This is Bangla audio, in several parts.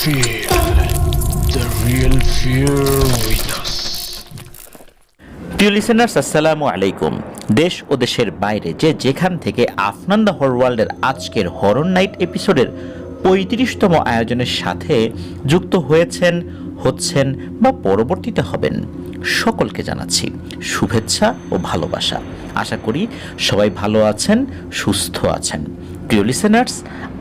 Feel the real fear with us. প্রিয় লিসেনার্স, আসসালামু আলাইকুম। দেশ ও দেশের বাইরে যে যেখান থেকে আফনান দ্য হরর ওয়ার্ল্ডের আজকের হরর নাইট এপিসোডের 35তম আয়োজনের সাথে যুক্ত হচ্ছেন বা পরবর্তীতে হবেন, সকলকে জানাচ্ছি শুভেচ্ছা ও ভালোবাসা। আশা করি সবাই ভালো আছেন, সুস্থ আছেন। প্রিয় লিসেনার্স,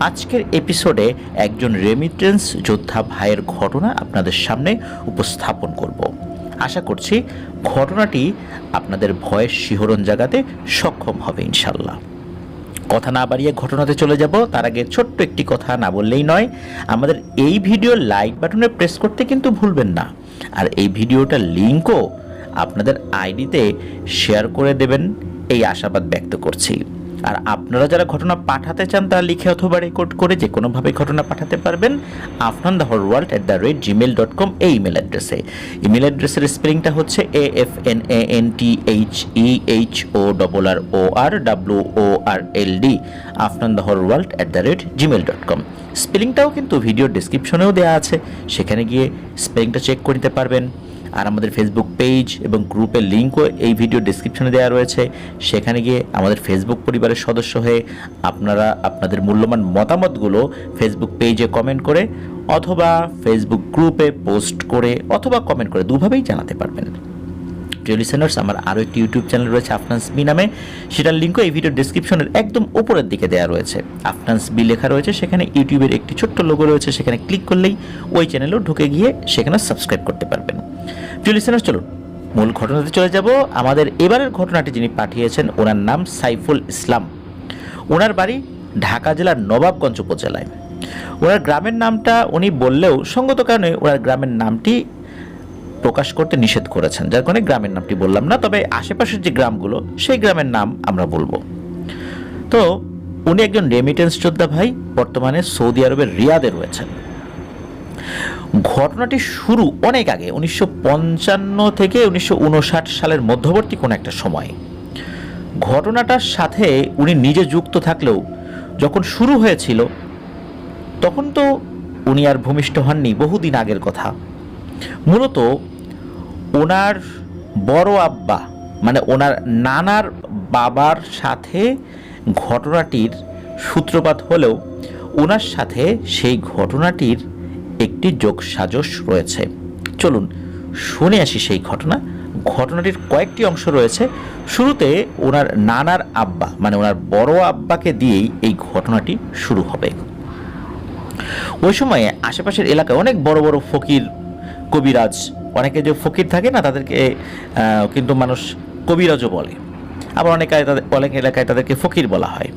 আজকের এপিসোডে একজন রেমিটেন্স যোদ্ধা ভাইয়ের ঘটনা আপনাদের সামনে উপস্থাপন করব। আশা করছি ঘটনাটি আপনাদের ভয়ের শিহরণ জাগাতে সক্ষম হবে ইনশাল্লাহ। কথা না বাড়িয়ে ঘটনাতে চলে যাব। তার আগে ছোট্ট একটি কথা না বললেই নয়, আমাদের এই ভিডিও লাইক বাটনে প্রেস করতে কিন্তু ভুলবেন না। আর এই ভিডিওটার লিঙ্কও আপনাদের আইডিতে শেয়ার করে দেবেন, এই আশাবাদ ব্যক্ত করছি। আর আপনারা যারা ঘটনা পাঠাতে চান তারা লিখে অথবা রেকর্ড করে যে কোনোভাবে ঘটনা পাঠাতে পারবেন afnanthehorrorworld@gmail.com এই ইমেল অ্যাড্রেসে। ইমেল অ্যাড্রেসের স্পেলিংটা হচ্ছে AFNANTHEHORRORWORLD afnanthehorrorworld@gmail.com। স্পেলিংটাও কিন্তু ভিডিও ডেসক্রিপশনেও দেওয়া আছে, সেখানে গিয়ে স্পেলিংটা চেক করে নিতে পারবেন। আর আমাদের ফেসবুক পেজ এবং গ্রুপের লিঙ্কও এই ভিডিও ডেসক্রিপশনে দেওয়া রয়েছে, সেখানে গিয়ে আমাদের ফেসবুক পরিবারের সদস্য হয়ে আপনারা আপনাদের মূল্যবান মতামতগুলো ফেসবুক পেজে কমেন্ট করে অথবা ফেসবুক গ্রুপে পোস্ট করে অথবা কমেন্ট করে দুভাবেই জানাতে পারবেন। প্রিয় লিসেনার্স, আমার আরও একটি ইউটিউব চ্যানেল রয়েছে আফনান্স বি নামে, সেটার লিঙ্কও এই ভিডিও ডেসক্রিপশনের একদম উপরের দিকে দেওয়া রয়েছে। আফনান্স বি লেখা রয়েছে, সেখানে ইউটিউবের একটি ছোট্ট লোগো রয়েছে, সেখানে ক্লিক করলেই ওই চ্যানেলেও ঢুকে গিয়ে সেখানে সাবস্ক্রাইব করতে পারবেন। প্রিয় লিসেনার্স, চলুন মূল ঘটনাতে চলে যাব। আমাদের এবারের ঘটনাটি যিনি পাঠিয়েছেন ওনার নাম সাইফুল ইসলাম। ওনার বাড়ি ঢাকা জেলার নবাবগঞ্জ উপজেলায়। ওনার গ্রামের নামটা উনি বললেও সঙ্গত কারণে ওনার গ্রামের নামটি প্রকাশ করতে নিষেধ করেছেন, যার কারণে গ্রামের নামটি বললাম না, তবে আশেপাশের যে গ্রামগুলো সেই গ্রামের নাম আমরা বলবো। তো উনি একজন রেমিটেন্স যোদ্ধা ভাই, বর্তমানে সৌদি আরবের রিয়াদে রয়েছেন। ঘটনাটি শুরু অনেক আগে, 1955 থেকে 1959 সালের মধ্যবর্তী কোনো একটা সময়। ঘটনাটার সাথে উনি নিজে যুক্ত থাকলেও যখন শুরু হয়েছিল তখন তো উনি আর ভূমিষ্ঠ হননি, বহুদিন আগের কথা। মূলত ওনার বড় আব্বা মানে ওনার নানার বাবার সাথে ঘটনাটির সূত্রপাত হলেও ওনার সাথে সেই ঘটনাটির একটি যোগসাজশ রয়েছে। চলুন শুনে আসি সেই ঘটনাটির কয়েকটি অংশ রয়েছে। শুরুতে ওনার নানার আব্বা মানে ওনার বড় আব্বাকে দিয়েই এই ঘটনাটি শুরু হবে। ওই সময়ে আশেপাশের এলাকায় অনেক বড় বড় ফকির, কবিরাজ, অনেকে যে ফকির থাকে না তাদেরকে কিন্তু মানুষ কবিরাজও বলে, আবার অনেক এলাকায় তাদেরকে ফকির বলা হয়।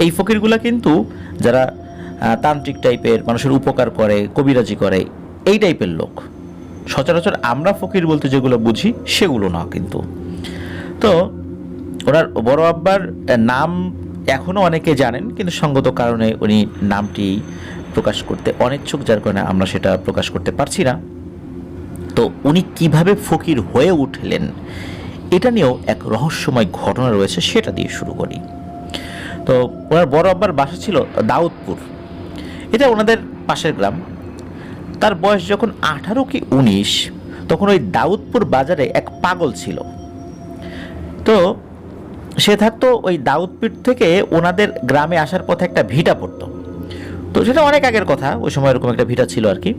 এই ফকিরগুলা কিন্তু যারা তান্ত্রিক টাইপের, মানুষের উপকার করে, কবিরাজি করে, এই টাইপের লোক। সচরাচর আমরা ফকির বলতে যেগুলো বুঝি সেগুলো না কিন্তু। তো ওনার বড় আব্বার নাম এখনও অনেকে জানেন, কিন্তু সঙ্গত কারণে উনি নামটি প্রকাশ করতে অনিচ্ছুক, যার কারণে আমরা সেটা প্রকাশ করতে পারছি না। তো উনি কিভাবে ফকির হয়ে উঠলেন এটা নিয়েও এক রহস্যময় ঘটনা রয়েছে, সেটা দিয়ে শুরু করি। তো ওনার বড় আব্বার বাসা ছিল দাউদপুর, এটা ওনাদের পাশের গ্রাম। তার বয়স যখন 18 কি 19, তখন ওই দাউদপুর বাজারে এক পাগল ছিল। তো সে থাকতো ওই দাউদপুর থেকে ওনাদের গ্রামে আসার পথে একটা ভিটা পড়তো। তো সেটা অনেক আগের কথা, ওই সময় এরকম একটা ভিটা ছিল আর কি।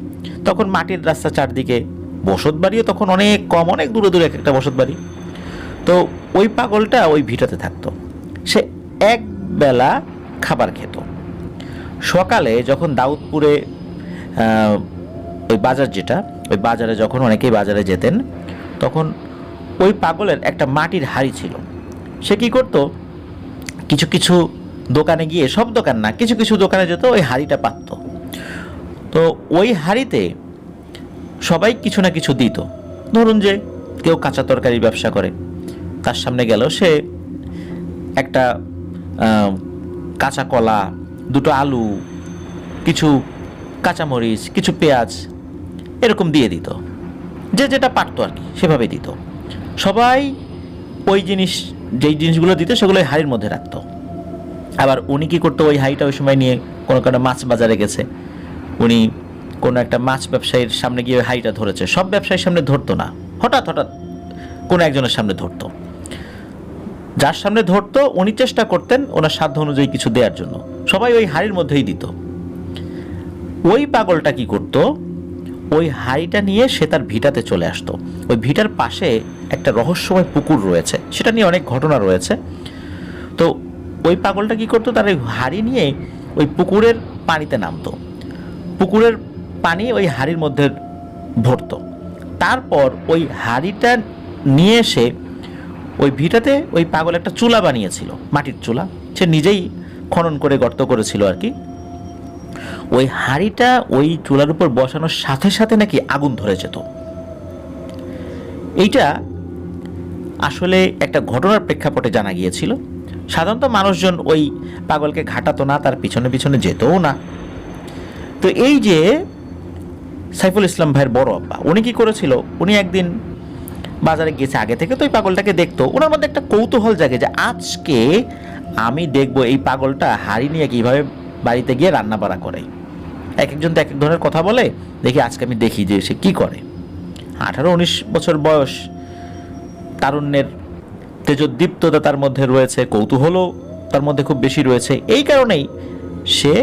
তখন মাটির রাস্তা, চারদিকে বসত বাড়িও তখন অনেক কম, অনেক দূরে দূরে এক একটা বসত বাড়ি। তো ওই পাগলটা ওই ভিটাতে থাকতো। সে এক বেলা খাবার খেত। সকালে যখন দাউদপুরে ওই বাজার যেটা, ওই বাজারে যখন অনেকেই বাজারে যেতেন, তখন ওই পাগলের একটা মাটির হাঁড়ি ছিল। সে কি করতো, কিছু কিছু দোকানে গিয়ে, সব দোকান না, কিছু কিছু দোকানে যেত, ওই হাঁড়িটা পাতত। তো ওই হাঁড়িতে সবাই কিছু না কিছু দিত। ধরুন যে কেউ কাঁচা তরকারির ব্যবসা করে, তার সামনে গেল, সে একটা কাঁচা কলা, দুটো আলু, কিছু কাঁচামরিচ, কিছু পেঁয়াজ এরকম দিয়ে দিত, যে যেটা পারতো আর কি সেভাবে দিত। সবাই ওই যেই জিনিসগুলো দিত সেগুলো হাঁড়ির মধ্যে রাখতো। আবার উনি কি করতো, ওই হাঁড়িটা ওই সময় নিয়ে কোনো কারণে মাছ বাজারে গেছে, উনি কোনো একটা মাছ ব্যবসায়ীর সামনে গিয়ে হাঁড়িটা ধরেছে, সব ব্যবসায়ীর সামনে ধরতো না, হঠাৎ হঠাৎ কোনো একজনের সামনে ধরতো। যার সামনে ধরতো উনি চেষ্টা করতেন ওনার সাধ্য অনুযায়ী কিছু দেওয়ার জন্য, সবাই ওই হাঁড়ির মধ্যেই দিত। ওই পাগলটা কি করতো, ওই হাঁড়িটা নিয়ে সে তার ভিটাতে চলে আসতো। ওই ভিটার পাশে একটা রহস্যময় পুকুর রয়েছে, সেটা নিয়ে অনেক ঘটনা রয়েছে। তো ওই পাগলটা কি করতো, তার ওই হাঁড়ি নিয়ে ওই পুকুরের পানিতে নামতো, পুকুরের পানি ওই হাঁড়ির মধ্যে ভরতো। তারপর ওই হাঁড়িটা নিয়ে এসে ওই ভিটাতে ওই পাগল একটা চুলা বানিয়েছিল, মাটির চুলা, সে নিজেই খনন করে গর্ত করেছিল আর কি। ওই হাঁড়িটা ওই চুলার উপর বসানোর সাথে সাথে নাকি আগুন ধরে যেত। এইটা আসলে একটা ঘটনার প্রেক্ষাপটে জানা গিয়েছিল। সাধারণত মানুষজন ওই পাগলকে ঘাটাতো না, তার পিছনে পিছনে যেতও না। তো এই যে সাইফুল ইসলাম ভাইয়ের বড় আব্বা, উনি কি করেছিল, উনি একদিন বাজারে গেছে, আগে থেকে তো ওই পাগলটাকে দেখতো, ওনার মধ্যে একটা কৌতূহল জাগে যে আজকে আমি দেখবো এই পাগলটা হাঁড়ি নিয়ে কিভাবে বাড়িতে গিয়ে রান্না বাড়া করে। এক একজন তো এক এক ধরনের কথা বলে, দেখি আজকে আমি দেখি যে সে কি করে। 18-19 বছর বয়স, তারুণ্যের তেজোদ্দীপ্ততা তার মধ্যে রয়েছে, কৌতূহলও তার মধ্যে খুব বেশি রয়েছে। এই কারণেই সে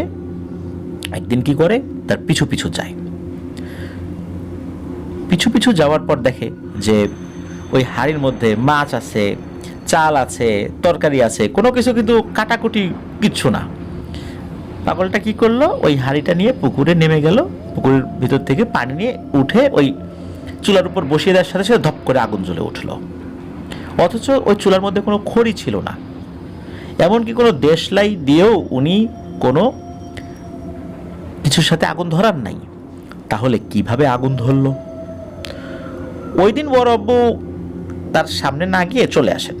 একদিন কি করে, তার পিছু পিছু যায়। পিছু পিছু যাওয়ার পর দেখে যে ওই হাঁড়ির মধ্যে মাছ আছে, চাল আছে, তরকারি আছে, কোনো কিছু কিন্তু কাটাকুটি কিচ্ছু না। পাগলটা কি করলো, ওই হাঁড়িটা নিয়ে পুকুরে নেমে গেল, পুকুরের ভিতর থেকে পানি নিয়ে উঠে ওই চুলার উপর বসিয়ে দেওয়ার সাথে সাথে ধপ করে আগুন জ্বলে উঠলো। অথচ ওই চুলার মধ্যে কোনো খড়ি ছিল না, এমনকি কোনো দেশলাই দিয়েও উনি কোনো কিছুর সাথে আগুন ধরার নাই। তাহলে কিভাবে আগুন ধরলো? ওই দিন বড় আব্বু তার সামনে না গিয়ে চলে আসেন।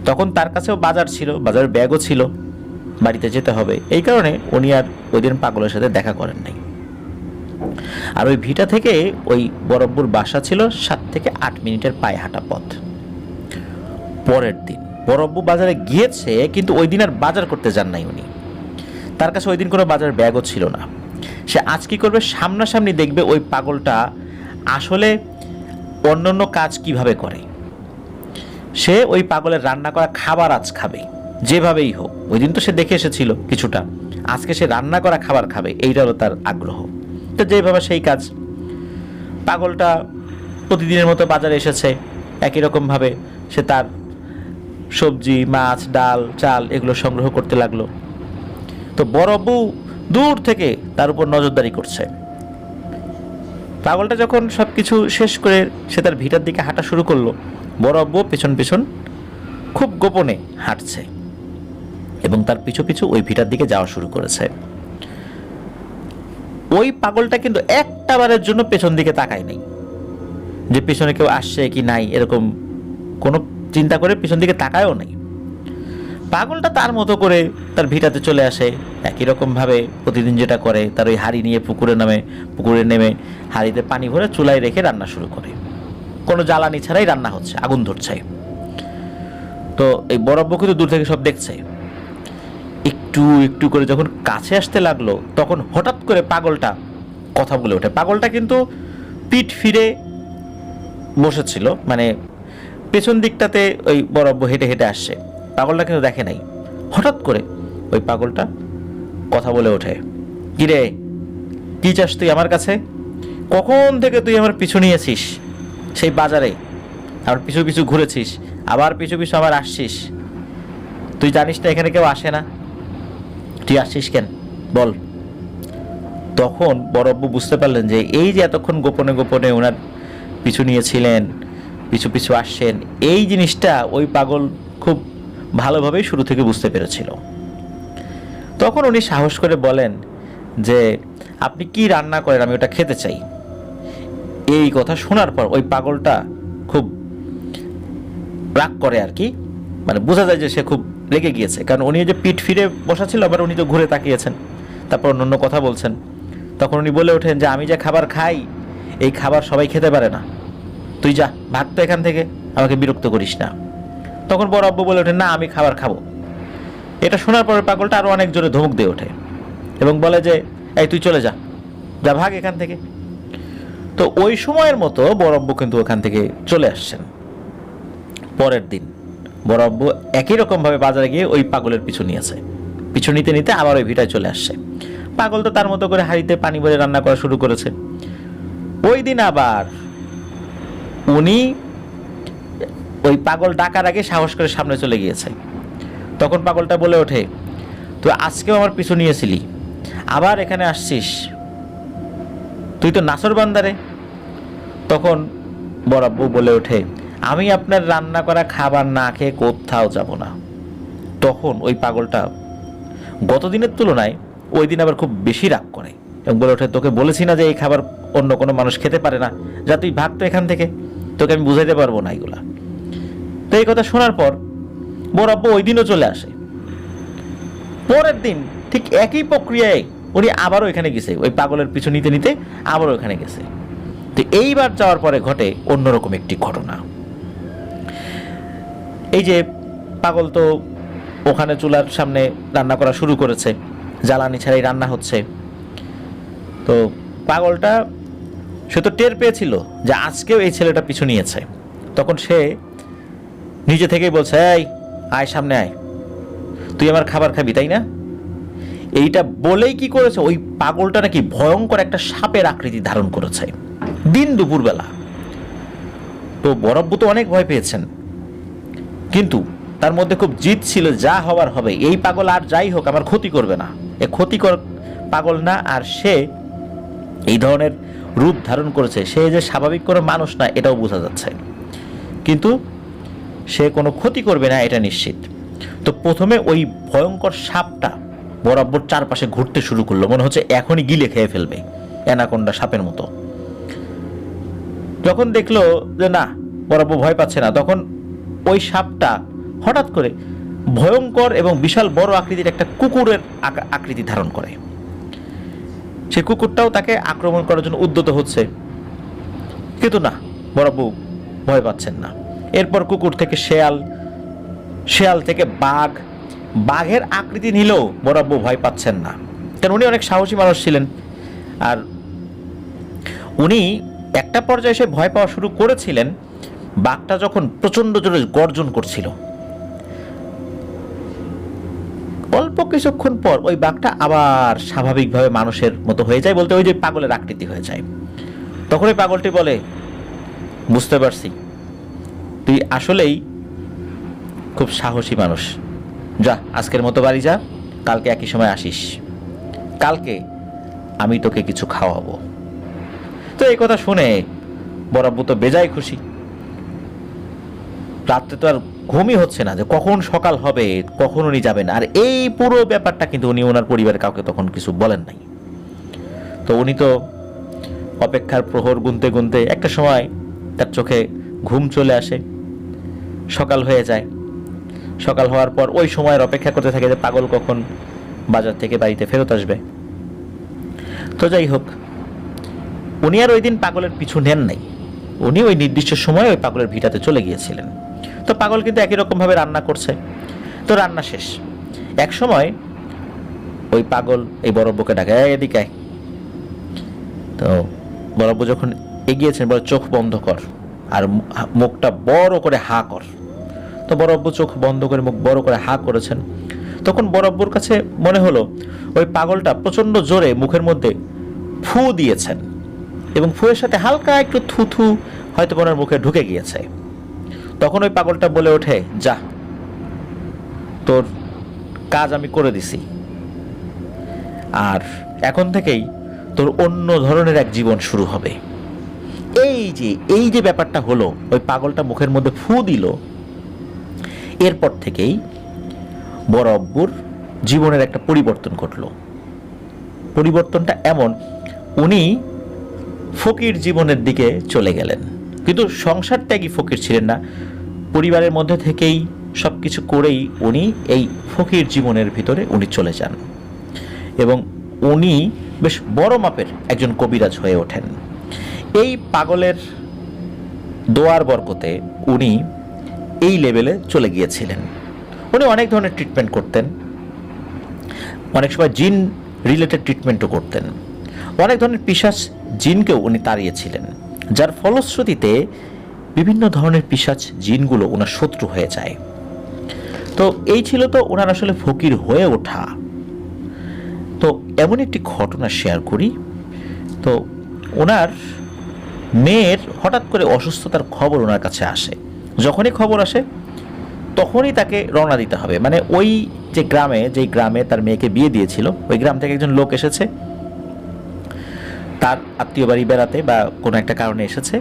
তখন তার কাছেও বাজার ছিল, বাজারের ব্যাগও ছিল, বাড়িতে যেতে হবে, এই কারণে উনি আর ওই দিন পাগলের সাথে দেখা করেন নাই। আর ওই ভিটা থেকে ওই বড় আব্বুর বাসা ছিল 7 থেকে 8 মিনিটের পায়ে হাঁটা পথ। পরের দিন বড় আব্বু বাজারে গিয়েছে, কিন্তু ওই দিন আর বাজার করতে যান নাই উনি, তার কাছে ওই দিন কোনো বাজার ব্যাগও ছিল না। সে আজ কি করবে, সামনাসামনি দেখবে ওই পাগলটা আসলে অন্যান্য কাজ কিভাবে করে। সে ওই পাগলের রান্না করা খাবার আজ খাবে, যেভাবেই হোক। ওই দিন তো সে দেখে এসেছিল কিছুটা, আজকে সে রান্না করা খাবার খাবে, এইটা হলো তার আগ্রহ। তো যেভাবে সেই কাজ, পাগলটা প্রতিদিনের মতো বাজারে এসেছে, একই রকমভাবে সে তার সবজি, মাছ, ডাল, চাল এগুলো সংগ্রহ করতে লাগলো। তো বড় আব্বু দূর থেকে তার উপর নজরদারি করছে। পাগলটা যখন সব কিছু শেষ করে সে তার ভিটার দিকে হাঁটা শুরু করলো, বড় আব্বু পেছন পেছন খুব গোপনে হাঁটছে এবং তার পিছু পিছু ওই ভিটার দিকে যাওয়া শুরু করেছে। ওই পাগলটা কিন্তু একটা বারের জন্য পেছন দিকে তাকায় নাই, যে পেছনে কেউ আসছে কি নাই, এরকম কোনো চিন্তা করে পেছন দিকে তাকায়ও নাই। পাগলটা তার মতো করে তার ভিটাতে চলে আসে, একই রকমভাবে প্রতিদিন যেটা করে, তার ওই হাঁড়ি নিয়ে পুকুরে নেমে হাঁড়িতে পানি ভরে চুলায় রেখে রান্না শুরু করে। কোনো জ্বালানি ছাড়াই রান্না হচ্ছে, আগুন ধরছে। তো এই বড় আব্বু কিন্তু দূর থেকে সব দেখছে। একটু একটু করে যখন কাছে আসতে লাগলো, তখন হঠাৎ করে পাগলটা কথা বলে ওঠে। পাগলটা কিন্তু পিঠ ফিরে বসেছিল, মানে পেছন দিকটাতে ওই বড় আব্বু হেঁটে হেঁটে আসছে, পাগলটা কিন্তু দেখে নাই। হঠাৎ করে ওই পাগলটা কথা বলে ওঠে, কিরে, কি চাস তুই আমার কাছে? কখন থেকে তুই আমার পিছু নিয়েছিস? সেই বাজারে আমার পিছু পিছু ঘুরেছিস, আবার পিছু পিছু আবার আসছিস। তুই জানিস না এখানে কেউ আসে না? তুই আসছিস কেন বল? তখন বড় আব্বু বুঝতে পারলেন যে এই যে এতক্ষণ গোপনে গোপনে ওনার পিছু নিয়েছিলেন, পিছু পিছু আসছেন, এই জিনিসটা ওই পাগল খুব ভালোভাবেই শুরু থেকে বুঝতে পেরেছিল। তখন উনি সাহস করে বলেন যে আপনি কি রান্না করেন, আমি ওটা খেতে চাই। এই কথা শোনার পর ওই পাগলটা খুব রাগ করে আর কি, মানে বোঝা যায় যে সে খুব রেগে গিয়েছে, কারণ উনি যে পিঠ ফিরে বসা ছিল, আবার উনি তো ঘুরে তাকিয়েছেন, তারপর অন্য কথা বলছেন। তখন উনি বলে ওঠেন যে আমি যে খাবার খাই, এই খাবার সবাই খেতে পারে না, তুই যা, ভাগ তো এখান থেকে, আমাকে বিরক্ত করিস না। তখন বড় আব্বু বলে ওঠেন, না আমি খাবার খাবো। এটা শোনার পরে পাগলটা আরো অনেক জোরে ধমক দিয়ে ওঠে এবং বলে যে এই তুই চলে যা, যা ভাগ এখান থেকে। তো ওই সময়ের মতো বড়ব্বু কিন্তু ওখান থেকে চলে আসছেন। পরের দিন বড়ব্বু একই রকমভাবে বাজারে গিয়ে ওই পাগলের পিছু নিয়েছে, পিছু নিতে নিতে আবার ওই ভিটায় চলে আসছে। পাগল তো তার মতো করে হাঁড়িতে পানি ভরে রান্না করা শুরু করেছে। ওই দিন আবার উনি ওই পাগল ডাকার আগে সাহস করে সামনে চলে গিয়েছে। তখন পাগলটা বলে ওঠে, তুই আজকেও আমার পিছু নিয়েছিলি, আবার এখানে আসছিস, তুই তো নাসর বান্দারে। তখন বড়াব্বু বলে ওঠে, আমি আপনার রান্না করা খাবার না খেয়ে কোথাও যাব না। তখন ওই পাগলটা গতদিনের তুলনায় ওই দিন আবার খুব বেশি রাগ করে এবং বলে ওঠে, তোকে বলেছি না যে এই খাবার অন্য কোনো মানুষ খেতে পারে না, যা তুই ভাগ তো এখান থেকে, তোকে আমি বুঝাইতে পারবো না এগুলা। তো এই কথা শোনার পর বড়াব্বু ওই দিনও চলে আসে। পরের দিন ঠিক একই প্রক্রিয়ায় উনি আবারও এখানে গেছে, ওই পাগলের পিছু নিতে নিতে আবারও এখানে গেছে। তো এইবার যাওয়ার পরে ঘটে অন্যরকম একটি ঘটনা। এই যে পাগল তো ওখানে চুলার সামনে রান্না করা শুরু করেছে, জ্বালানি ছাড়াই রান্না হচ্ছে। তো পাগলটা সে তো টের পেয়েছিল যে আজকেও এই ছেলেটা পিছু নিয়েছে। তখন সে নিজে থেকেই বলছে, এই আয় সামনে আয়, তুই আমার খাবার খাবি তাই না? এইটা বলেই কি করেছে, ওই পাগলটা নাকি ভয়ঙ্কর একটা সাপের আকৃতি ধারণ করেছে দিন দুপুরবেলা। তো বড়ব্বু তো অনেক ভয় পেয়েছেন, কিন্তু তার মধ্যে খুব জিদ ছিল, যা হওয়ার হবে, এই পাগল আর যাই হোক আমার ক্ষতি করবে না, এ ক্ষতিকর পাগল না। আর সে এই ধরনের রূপ ধারণ করেছে, সে যে স্বাভাবিক কোনো মানুষ না এটাও বোঝা যাচ্ছে, কিন্তু সে কোনো ক্ষতি করবে না এটা নিশ্চিত। তো প্রথমে ওই ভয়ঙ্কর সাপটা বরাবর চারপাশে ঘুরতে শুরু করলো, মনে হচ্ছে এখনই গিলে খেয়ে ফেলবে, অ্যানাকোন্ডা সাপের মতো। যখন দেখলো যে না, বরাবর ভয় পাচ্ছে না, তখন ওই সাপটা হঠাৎ করে ভয়ঙ্কর এবং বিশাল বড় আকৃতির একটা কুকুরের আকৃতি ধারণ করে। সেই কুকুরটাও তাকে আক্রমণ করার জন্য উদ্যত হচ্ছে, কিন্তু না, বরাবর ভয় পাচ্ছেন না। এরপর কুকুর থেকে শেয়াল, শেয়াল থেকে বাঘ, বাঘের আকৃতি নিলেও বরাবর ভয় পাচ্ছেন না, কারণ উনি অনেক সাহসী মানুষ ছিলেন। আর উনি একটা পর্যায়ে এসে ভয় পাওয়া শুরু করেছিলেন বাঘটা যখন প্রচন্ড জোরে গর্জন করছিল। অল্প কিছুক্ষণ পর ওই বাঘটা আবার স্বাভাবিকভাবে মানুষের মতো হয়ে যায়, বলতে ওই যে পাগলের আকৃতি হয়ে যায়। তখন ওই পাগলটি বলে, বুঝতে পারছি তুই আসলেই খুব সাহসী মানুষ, যা আজকের মতো বাড়ি যা, কালকে একই সময় আসিস, কালকে আমি তোকে কিছু খাওয়াবো। তো এই কথা শুনে বরাবর তো বেজায় খুশি। রাত্রে তো আর ঘুমই হচ্ছে না যে কখন সকাল হবে, কখন উনি যাবেন। আর এই পুরো ব্যাপারটা কিন্তু উনি ওনার পরিবারের কাউকে তখন কিছু বলেন নাই। তো উনি তো অপেক্ষার প্রহর গুনতে গুনতে একটা সময় তার চোখে ঘুম চলে আসে, সকাল হয়ে যায়। সকাল হওয়ার পর ওই সময়ের অপেক্ষা করতে থাকে যে পাগল কখন বাজার থেকে বাড়িতে ফেরত আসবে। তো যাই হোক, উনি আর ওই দিন পাগলের পিছু নেন নাই, উনি ওই নির্দিষ্ট সময়ে ওই পাগলের ভিটাতে চলে গিয়েছিলেন। তো পাগল কিন্তু একই রকমভাবে রান্না করছে। তো রান্না শেষ, এক সময় ওই পাগল এই বড়ব্বুকে ডাকে, এদিকে আয়। তো বড়ব্বু যখন এগিয়েছেন, বলে চোখ বন্ধ কর আর মুখটা বড় করে হা কর। তো বড়ব্বু চোখ বন্ধ করে মুখ বড় করে হা করেছেন। তখন বড়ব্বুর কাছে মনে হলো ওই পাগলটা প্রচন্ড জোরে মুখের মধ্যে ফু দিয়েছেন এবং ফুয়ের সাথে হালকা একটু থুথু হয়তো ওনার মুখে ঢুকে গিয়েছে। তখন ওই পাগলটা বলে ওঠে, যা, তোর কাজ আমি করে দিছি, আর এখন থেকেই তোর অন্য ধরনের এক জীবন শুরু হবে। এই যে ব্যাপারটা হলো, ওই পাগলটা মুখের মধ্যে ফু দিল, এরপর থেকেই বড়ব্বুর জীবনের একটা পরিবর্তন ঘটল। পরিবর্তনটা এমন, উনি ফকির জীবনের দিকে চলে গেলেন, কিন্তু সংসার ত্যাগী ফকির ছিলেন না, পরিবারের মধ্যে থেকেই সব কিছু করেই উনি এই ফকির জীবনের ভিতরে উনি চলে যান এবং উনি বেশ বড় মাপের একজন কবিরাজ হয়ে ওঠেন। এই পাগলের দোয়ার বরকতে উনি এই লেভেলে চলে গিয়েছিলেন। উনি অনেক ধরনের ট্রিটমেন্ট করতেন, অনেক সময় জিন রিলেটেড ট্রিটমেন্টও করতেন। অনেক ধরনের পিশাচ জিনকেও উনি তাড়িয়েছিলেন, যার ফলশ্রুতিতে বিভিন্ন ধরনের পিশাচ জিনগুলো ওনার শত্রু হয়ে যায়। তো এই ছিল তো ওনার আসলে ফকির হয়ে ওঠা। তো এমন একটি ঘটনা শেয়ার করি। তো ওনার মেয়ের হঠাৎ করে অসুস্থতার খবর ওনার কাছে আসে। যখনই খবর আসে তখনই তাকে রওনা দিতে হবে। মানে ওই যেই গ্রামে তার মেয়েকে বিয়ে দিয়েছিল, ওই গ্রাম থেকে একজন লোক এসেছে তার আত্মীয় বাড়ি বেড়াতে বা কোনো একটা কারণে এসেছে।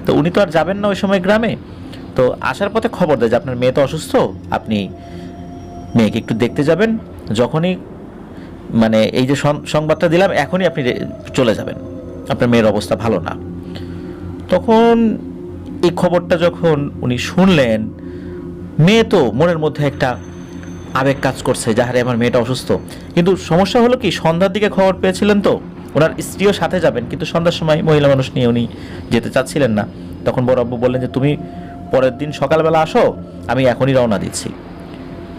তো উনি তো আর যাবেন না ওই সময় গ্রামে। তো আসার পথে খবর দেয় যে আপনার মেয়ে তো অসুস্থ, আপনি মেয়েকে একটু দেখতে যাবেন। যখনই মানে এই যে সংবাদটা দিলাম, এখনই আপনি চলে যাবেন, আপনার মেয়ের অবস্থা ভালো না। তখন এই খবরটা যখন উনি শুনলেন, মেয়ে তো মনের মধ্যে একটা আবেগ কাজ করছে, যাহারে আমার মেয়েটা অসুস্থ। কিন্তু সমস্যা হলো কি, সন্ধ্যার দিকে খবর পেয়েছিলেন তো, ওনার স্ত্রীও সাথে যাবেন, কিন্তু সন্ধ্যার সময় মহিলা মানুষ নিয়ে উনি যেতে চাচ্ছিলেন না। তখন বড় আব্বু বললেন যে তুমি পরের দিন সকালবেলা আসো, আমি এখনই রওনা দিচ্ছি।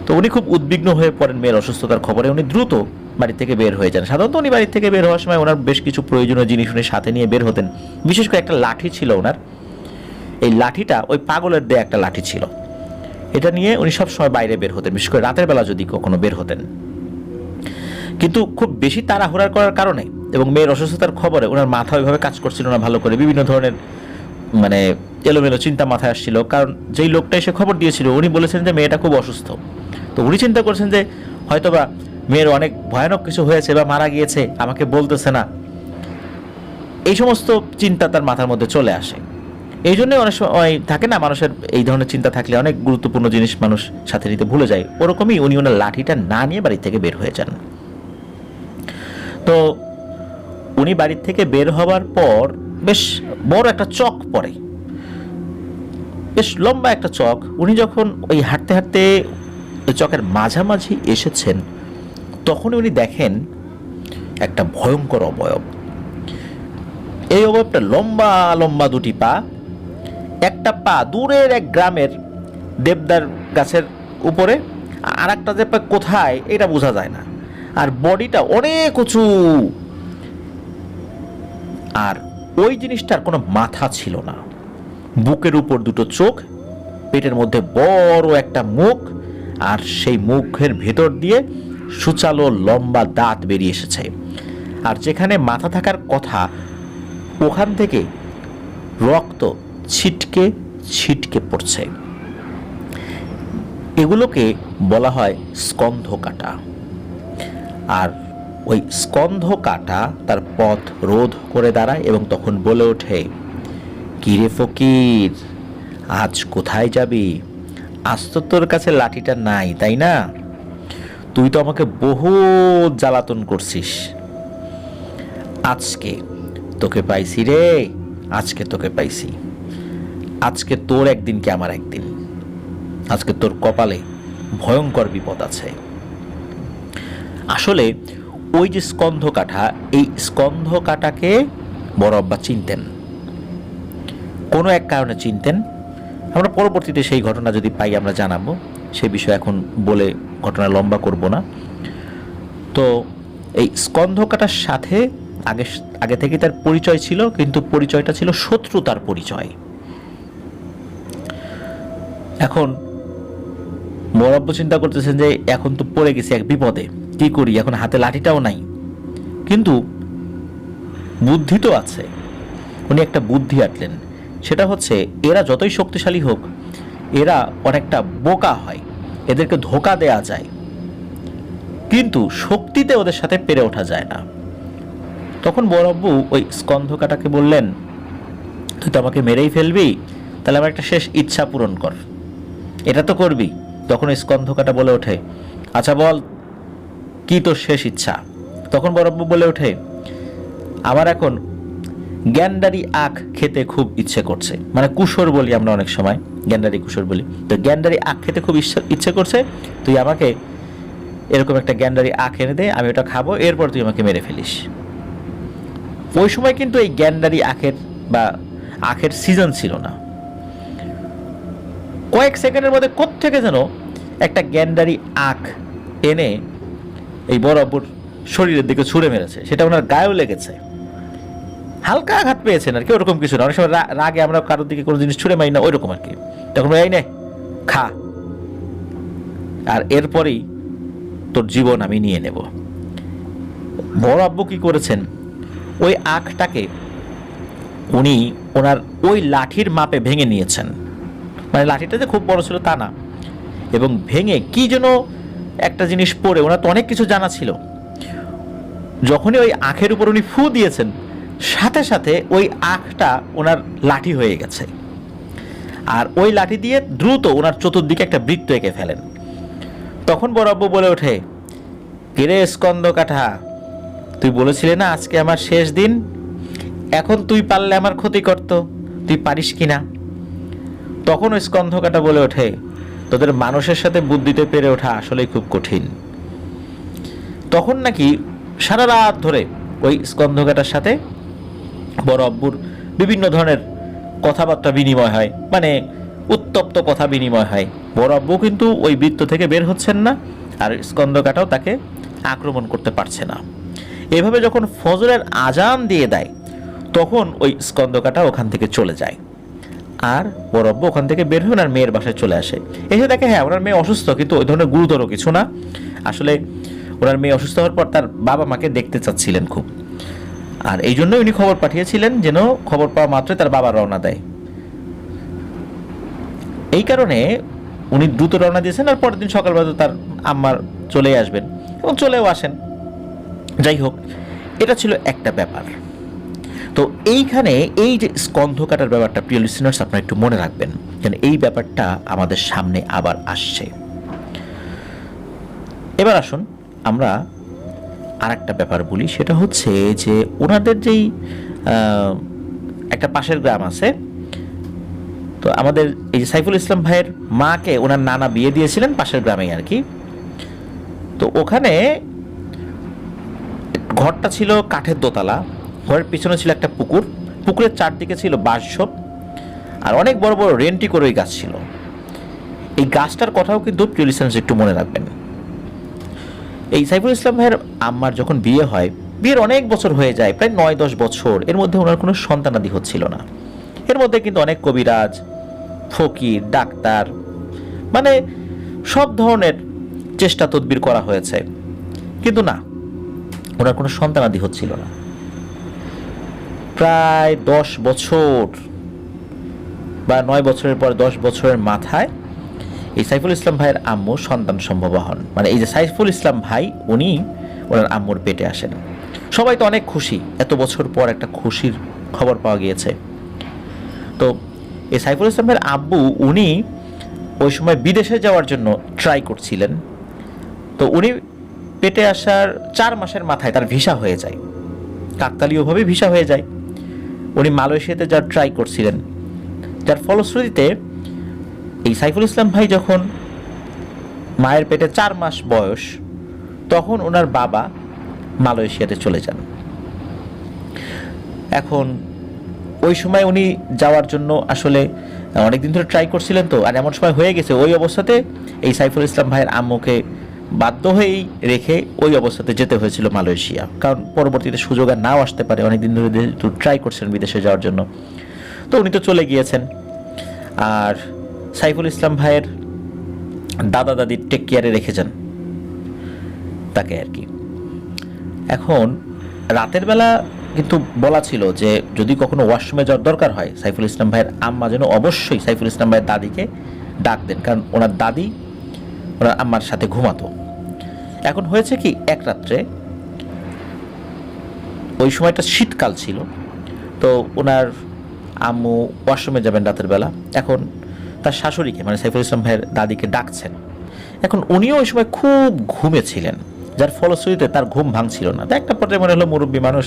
তো উনি খুব উদ্বিগ্ন হয়ে পড়েন মেয়ের অসুস্থতার খবরে। উনি দ্রুত বাড়ি থেকে বের হয়ে যান। সাধারণত উনি বাড়ি থেকে বের হওয়ার সময় ওনার বেশ কিছু প্রয়োজনীয় জিনিস উনি সাথে নিয়ে বের হতেন। বিশেষ করে একটা লাঠি ছিল ওনার। এই লাঠিটা ওই পাগলের দেয়া একটা লাঠি ছিল। এটা নিয়ে উনি সবসময় বাইরে বের হতেন, বিশেষ করে রাতের বেলা যদি কখনো বের হতেন। কিন্তু খুব বেশি তাড়াহুড়া করার কারণে এবং মেয়ের অসুস্থতার খবরে ওনার মাথা ওইভাবে কাজ করছিল না ভালো করে। বিভিন্ন ধরনের মানে এলোমেলো চিন্তা মাথায় আসছিল। কারণ যেই লোকটা এসে খবর দিয়েছিল উনি বলেছেন যে মেয়েটা খুব অসুস্থ। তো উনি চিন্তা করছেন যে হয়তোবা মেয়ের অনেক ভয়ানক কিছু হয়েছে বা মারা গিয়েছে, আমাকে বলতেছে না। এই সমস্ত চিন্তা তার মাথার মধ্যে চলে আসে। এই জন্যই অনেক সময় থাকে না, মানুষের এই ধরনের চিন্তা থাকলে অনেক গুরুত্বপূর্ণ জিনিস মানুষ সাথে নিতে ভুলে যায়। ওরকমই উনি ওনার লাঠিটা না নিয়ে বাড়ি থেকে বের হয়ে যান। তো উনি বাড়ি থেকে বের হবার পর বেশ বড় একটা চক পড়ে, বেশ লম্বা একটা চক। উনি যখন ওই হাঁটতে হাঁটতে ওই চকের মাঝামাঝি এসেছেন, তখন উনি দেখেন একটা ভয়ঙ্কর অবয়ব। এই অবয়বটা লম্বা লম্বা দুটি পা, একটা পা দূরের এক গ্রামের দেবদার গাছের উপরে, আর একটা যে পা কোথায় এটা বোঝা যায় না। আর বডিটা অনেক উঁচু। আর ওই জিনিসটার কোনো মাথা ছিল না। বুকের উপর দুটো চোখ, পেটের মধ্যে বড় একটা মুখ, আর সেই মুখের ভেতর দিয়ে সুচালো লম্বা দাঁত বেরিয়ে এসেছে। আর যেখানে মাথা থাকার কথা ওখান থেকে রক্ত ছিটকে ছিটকে পড়ছে। এগুলোকে বলা হয় স্কন্ধ কাটা। আর ওই স্কন্ধ কাটা তার পথ রোধ করে দাঁড়ায় এবং তখন বলে ওঠে, কিরে ফকির, আজ কোথায় যাবি? আজ তো তোর কাছে লাঠিটা নাই, তাই না? তুই তো আমাকে বহু জ্বালাতন করছিস। আজকে তোকে পাইছি রে, আজকে তোকে পাইছি। আজকে তোর একদিন কি আমার একদিন। আজকে তোর কপালে ভয়ঙ্কর বিপদ আছে। আসলে ওই যে স্কন্ধ কাটা, এই স্কন্ধ কাটাকে বড় আব্বা চিনতেন, কোনো এক কারণে চিনতেন। আমরা পরবর্তীতে সেই ঘটনা যদি পাই আমরা জানাবো, সে বিষয়ে এখন বলে ঘটনা লম্বা করব না। তো এই স্কন্ধ কাটার সাথে আগে থেকে তার পরিচয় ছিল, কিন্তু পরিচয়টা ছিল শত্রুতার পরিচয়। এখন বড় চিন্তা করতেছেন যে এখন তো পড়ে গেছি এক বিপদে, কি করি, এখন হাতে লাঠিটাও নাই, কিন্তু বুদ্ধি তো আছে। উনি একটা বুদ্ধি আটলেন, সেটা হচ্ছে এরা যতই শক্তিশালী হোক এরা অনেকটা বোকা হয়, এদেরকে ধোঁকা দেয়া যায়, কিন্তু শক্তিতে ওদের সাথে পেরে ওঠা যায় না। তখন বড় আব্বু ওই স্কন্ধ কাটাকে বললেন, তুই তো আমাকে মেরেই ফেলবি, তাহলে আমার একটা শেষ ইচ্ছা পূরণ কর, এটা তো করবি। তখন ওই স্কন্ধ কাটা বলে ওঠে, আচ্ছা বল কি তোর শেষ ইচ্ছা? তখন বড় আব্বু বলে ওঠে, আমার এখন গ্যান্ডারি আখ খেতে খুব ইচ্ছে করছে। মানে কুশর বলি আমরা অনেক সময়, গ্যান্ডারি কুশর বলি। তো গ্যান্ডারি আখ খেতে খুব ইচ্ছে করছে, তুই আমাকে এরকম একটা গ্যান্ডারি আখ এনে দে, আমি ওটা খাবো, এরপর তুই আমাকে মেরে ফেলিস। ওই সময় কিন্তু এই গ্যান্ডারি আখের বা আখের সিজন ছিল না। কয়েক সেকেন্ডের মধ্যে কোত্থেকে যেন একটা গ্যান্ডারি আখ এনে এই বড় আব্বুর শরীরের দিকে ছুঁড়ে মেরেছে। সেটা ওনার গায়েও লেগেছে। হালকা আঘাত পেয়েছেন আর কি, ওরকম কিছু না। অনেক সময় রাগে আমরা কারোর দিকে কোনো জিনিস ছুঁড়ে মারি না, ওইরকম আর কি। তখন এই নে খা, আর এরপরেই তোর জীবন আমি নিয়ে নেব। বড় আব্বু কি করেছেন, ওই আখটাকে উনি ওনার ওই লাঠির মাপে ভেঙে নিয়েছেন। মানে লাঠিটা যে খুব বড় ছিল তা না, এবং ভেঙে কি যেন একটা জিনিস পড়ে, ওনার তো অনেক কিছু জানা ছিল, যখনই ওই আখের উপর উনি ফু দিয়েছেন সাথে সাথে ওই আখটা ওনার লাঠি হয়ে গেছে। আর ওই লাঠি দিয়ে দ্রুত ওনার চতুর্দিকে একটা বৃত্ত এঁকে ফেলেন। তখন বড় আব্বু বলে ওঠে, কিরে স্কন্দ কাঠা, তুই বলেছিলে না আজকে আমার শেষ দিন, এখন তুই পারলে আমার ক্ষতি করতো, তুই পারিস কিনা? তখন ওই স্কন্ধ কাটা বলে ওঠে, তোদের মানুষের সাথে বুদ্ধিতে পেরে ওঠা আসলেই খুব কঠিন। তখন নাকি সারা রাত ধরে ওই স্কন্ধ কাটার সাথে বড় আব্বুর বিভিন্ন ধরনের কথাবার্তা বিনিময় হয়, মানে উত্তপ্ত কথা বিনিময় হয়। বড় আব্বু কিন্তু ওই বৃত্ত থেকে বের হচ্ছেন না, আর স্কন্ধ কাটাও তাকে আক্রমণ করতে পারছে না। এভাবে যখন ফজরের আজান দিয়ে দেয় তখন ওই স্কন্ধ কাটা ওখান থেকে চলে যায়, আর বড় আব্বু ওখান থেকে বের হয়ে ওনার মেয়ের বাসায় চলে আসে। এসে দেখে হ্যাঁ ওনার মেয়ে অসুস্থ, কিন্তু ওই ধরনের গুরুতর কিছু না। আসলে ওনার মেয়ে অসুস্থ হওয়ার পর তার বাবা মাকে দেখতে চাচ্ছিলেন খুব, আর এই জন্য উনি খবর পাঠিয়েছিলেন যেন খবর পাওয়া মাত্রই তার বাবা রওনা দেয়। এই কারণে উনি দ্রুত রওনা দিয়েছেন, আর পরের দিন সকালবেলা তার আম্মার চলে আসবেন, এবং চলেও আসেন। যাই হোক, এটা ছিল একটা ব্যাপার। তো এইখানে এই যে স্কন্ধ কাটার ব্যাপারটা, প্রিয় লিসেনার্স, আপনারা একটু মনে রাখবেন, কারণ এই ব্যাপারটা আমাদের সামনে আবার আসছে। এবার আসুন আমরা আর একটা ব্যাপার বলি, সেটা হচ্ছে যে ওনাদের যেই একটা পাশের গ্রাম আছে, তো আমাদের এই যে সাইফুল ইসলাম ভাইয়ের মাকে ওনার নানা বিয়ে দিয়েছিলেন পাশের গ্রামেই আর কি। তো ওখানে ঘরটা ছিল কাঠের দোতলা, ঘরের পিছনে ছিল একটা পুকুর, পুকুরের চারদিকে ছিল বাঁশঝোপ, আর অনেক বড় বড় রেন্টিকোরই গাছ ছিল। এই গাছটার কথাও কিন্তু প্রিয় লিসেনার্স একটু মনে রাখবেন। এই সাইফুল ইসলাম ভাইয়ের আম্মার যখন বিয়ে হয়, বিয়ের অনেক বছর হয়ে যায়, প্রায় 9-10 বছর, এর মধ্যে ওনার কোনো সন্তানাদি হচ্ছিল না। এর মধ্যে কিন্তু অনেক কবিরাজ, ফকির, ডাক্তার, মানে সব ধরনের চেষ্টা তদবির করা হয়েছে, কিন্তু না, ওনার কোনো সন্তানাদি হচ্ছিল না। প্রায় 10 বছর বা 9 বছরের পর 10 বছরের মাথায় এই সাইফুল ইসলাম ভাইয়ের আম্মু সন্তান সম্ভবা হন। মানে এই যে সাইফুল ইসলাম ভাই, উনি ওনার আম্মুর পেটে আসেন। সবাই তো অনেক খুশি, এত বছর পর একটা খুশির খবর পাওয়া গিয়েছে। তো এই সাইফুল ইসলাম ভাইয়ের আব্বু, উনি ওই সময় বিদেশে যাওয়ার জন্য ট্রাই করছিলেন। তো উনি পেটে আসার 4 মাসের মাথায় তার ভিসা হয়ে যায়, কাকতালীয়ভাবে ভিসা হয়ে যায়। উনি মালয়েশিয়াতে যাওয়ার ট্রাই করছিলেন, যার ফলশ্রুতিতে এই সাইফুল ইসলাম ভাই যখন মায়ের পেটে 4 মাস বয়স, তখন ওনার বাবা মালয়েশিয়াতে চলে যান। এখন ওই সময় উনি যাওয়ার জন্য আসলে অনেকদিন ধরে ট্রাই করছিলেন, তো আর এমন সময় হয়ে গেছে, ওই অবস্থাতে এই সাইফুল ইসলাম ভাইয়ের আম্মুকে বাধ্য হয়েই রেখে ওই অবস্থাতে যেতে হয়েছিল মালয়েশিয়া, কারণ পরবর্তীতে সুযোগ আর নাও আসতে পারে। অনেকদিন ধরে ট্রাই করছেন বিদেশে যাওয়ার জন্য, তো উনি তো চলে গিয়েছেন। আর সাইফুল ইসলাম ভাইয়ের দাদা দাদি টেক কেয়ারে রেখেছেন তাকে আর কি। এখন রাতের বেলা কিন্তু বলা ছিল যে যদি কখনো ওয়াশরুমে যাওয়ার দরকার হয়, সাইফুল ইসলাম ভাইয়ের আম্মা যেন অবশ্যই সাইফুল ইসলাম ভাইয়ের দাদিকে ডাক দেন, কারণ ওনার দাদি ওনার আম্মার সাথে ঘুমাতো। এখন হয়েছে কি, এক রাত্রে, ওই সময়টা শীতকাল ছিল, তো ওনার আম্মু ওয়াশরুমে যাবেন রাতের বেলা। এখন তার শাশুড়িকে, মানে সাইফুল ইসলাম ভাইয়ের দাদিকে ডাকছেন। এখন উনিও ওই সময় খুব ঘুমেছিলেন, যার ফলশ্রুতিতে তার ঘুম ভাঙছিল না। তো একটা পর্যায়ে মনে হলো মুরব্বী মানুষ,